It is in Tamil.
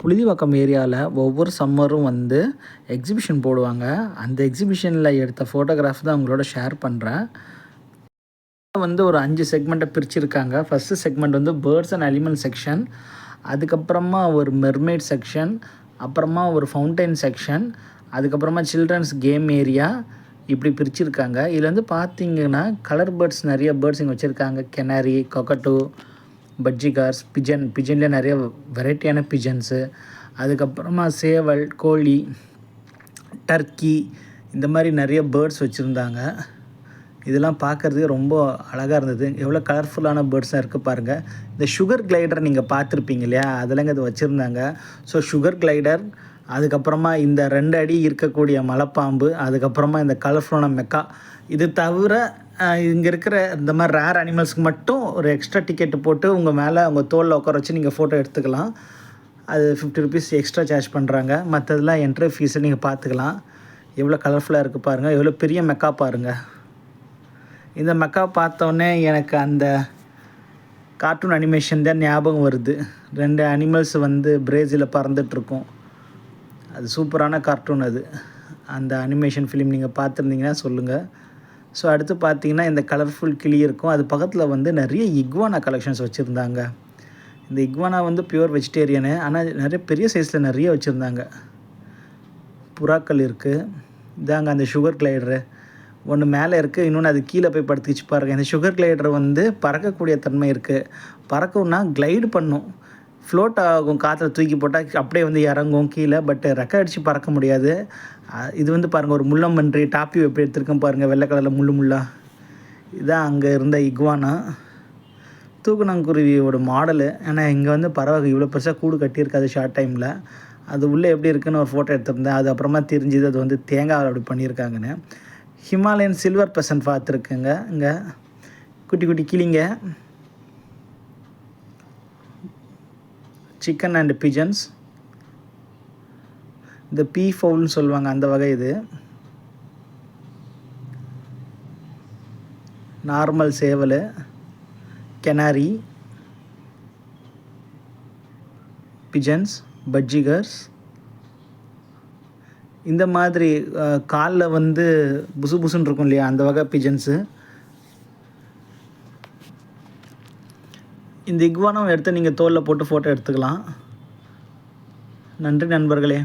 புழுதிவாக்கம் ஏரியாவில் ஒவ்வொரு சம்மரும் வந்து எக்ஸிபிஷன் போடுவாங்க. அந்த எக்ஸிபிஷனில் எடுத்த ஃபோட்டோகிராஃப் தான் உங்களோட ஷேர் பண்ணுறேன். வந்து ஒரு 5 செக்மெண்ட்டை பிரிச்சுருக்காங்க. ஃபஸ்ட்டு செக்மெண்ட் வந்து பேர்ட்ஸ் அண்ட் அனிமல் செக்ஷன், அதுக்கப்புறமா ஒரு மெர்மெய்ட் செக்ஷன், அப்புறமா ஒரு ஃபவுண்டைன் செக்ஷன், அதுக்கப்புறமா சில்ட்ரன்ஸ் கேம் ஏரியா, இப்படி பிரிச்சுருக்காங்க. இதில் வந்து பார்த்திங்கன்னா கலர் பேர்ட்ஸ் நிறைய பேர்ட்ஸ் இங்கே வச்சுருக்காங்க. கெனாரி, கொக்கட்டோ, பட்ஜிகார்ஸ், பிஜன்லேயே நிறைய வெரைட்டியான பிஜன்ஸு, அதுக்கப்புறமா சேவல், கோழி, டர்க்கி, இந்த மாதிரி நிறைய பேர்ட்ஸ் வச்சுருந்தாங்க. இதெல்லாம் பார்க்குறதுக்கு ரொம்ப அழகாக இருந்தது. எவ்வளோ கலர்ஃபுல்லான பேர்ட்ஸாக இருக்குது பாருங்கள். இந்த சுகர் கிளைடர் நீங்கள் பார்த்துருப்பீங்க இல்லையா, அதெல்லாங்க இது வச்சுருந்தாங்க. ஸோ சுகர் கிளைடர், அதுக்கப்புறமா இந்த 2 அடி இருக்கக்கூடிய மலைப்பாம்பு, அதுக்கப்புறமா இந்த கலர்ஃபுல்லான மெக்கா. இது தவிர இங்கே இருக்கிற இந்த மாதிரி ரேர் அனிமல்ஸ்க்கு மட்டும் ஒரு எக்ஸ்ட்ரா டிக்கெட்டு போட்டு உங்கள் மேலே உங்கள் தோளில் உட்கார வச்சு நீங்கள் ஃபோட்டோ எடுத்துக்கலாம். அது 50 ருபீஸ் எக்ஸ்ட்ரா சார்ஜ் பண்ணுறாங்க. மற்றதெல்லாம் என்ட்ரி ஃபீஸை நீங்கள் பார்த்துக்கலாம். எவ்வளோ கலர்ஃபுல்லாக இருக்குது பாருங்கள். எவ்வளோ பெரிய மெக்கா பாருங்கள். இந்த மெக்கா பார்த்தோன்னே எனக்கு அந்த கார்ட்டூன் அனிமேஷன் தான் ஞாபகம் வருது. 2 அனிமல்ஸ் வந்து பிரேசிலில் பறந்துட்டுருக்கும். அது சூப்பரான கார்ட்டூன் அது. அந்த அனிமேஷன் ஃபிலிம் நீங்கள் பார்த்துருந்தீங்கன்னா சொல்லுங்கள். ஸோ அடுத்து பார்த்தீங்கன்னா இந்த கலர்ஃபுல் கிளி இருக்கும். அது பக்கத்தில் வந்து நிறைய இக்வானா கலெக்ஷன்ஸ் வச்சுருந்தாங்க. இந்த இக்வானா வந்து பியூர் வெஜிடேரியனு, ஆனால் நிறைய பெரிய சைஸில் நிறைய வச்சுருந்தாங்க. புறாக்கள் இருக்குது. இதாங்க அந்த சுகர் கிளைடரு ஒன்று மேலே இருக்குது, இன்னொன்று அது கீழே போய் படுத்துக்கிச்சு பாருங்கள். இந்த சுகர் கிளைடர் வந்து பறக்கக்கூடிய தன்மை இருக்குது. பறக்கும்னா கிளைடு பண்ணும், ஃப்ளோட் ஆகும், காற்றுல தூக்கி போட்டால் அப்படியே வந்து இறங்கும் கீழே. பட் ரெக்கை அடித்து பறக்க முடியாது. இது வந்து பாருங்கள், ஒரு முள்ளம்பன்றி டாப்பி எப்படி எடுத்துருக்கேன் பாருங்கள், வெள்ளை கலரில் முள்ளா. இதுதான் அங்கே இருந்த இக்வானா. தூக்குனாங்குருவியோட மாடலு. ஏன்னா இங்கே வந்து பறவை இவ்வளோ பெருசாக கூடு கட்டியிருக்காது ஷார்ட் டைமில். அது உள்ளே எப்படி இருக்குன்னு ஒரு ஃபோட்டோ எடுத்திருந்தேன். அது அப்புறமா தெரிஞ்சுது அது வந்து தேங்காய் அப்படி பண்ணியிருக்காங்கன்னு. ஹிமாலயன் சில்வர் பெசன்ட் பார்த்துருக்குங்க. இங்கே குட்டி குட்டி கிளிங்க, சிக்கன் அண்ட் பிஜன்ஸ், இந்த பீ ஃபவுல்னு சொல்லுவாங்க அந்த வகை. இது நார்மல் சேவல், கெனாரி, பிஜன்ஸ், பட்ஜிகர்ஸ். இந்த மாதிரி காலில் வந்து புசு புசுன்னு இருக்கும் இல்லையா, அந்த வகை பிஜன்ஸு. இந்த இக்வானாவை எடுத்து நீங்கள் தோலில் போட்டு ஃபோட்டோ எடுத்துக்கலாம். நன்றி நண்பர்களே.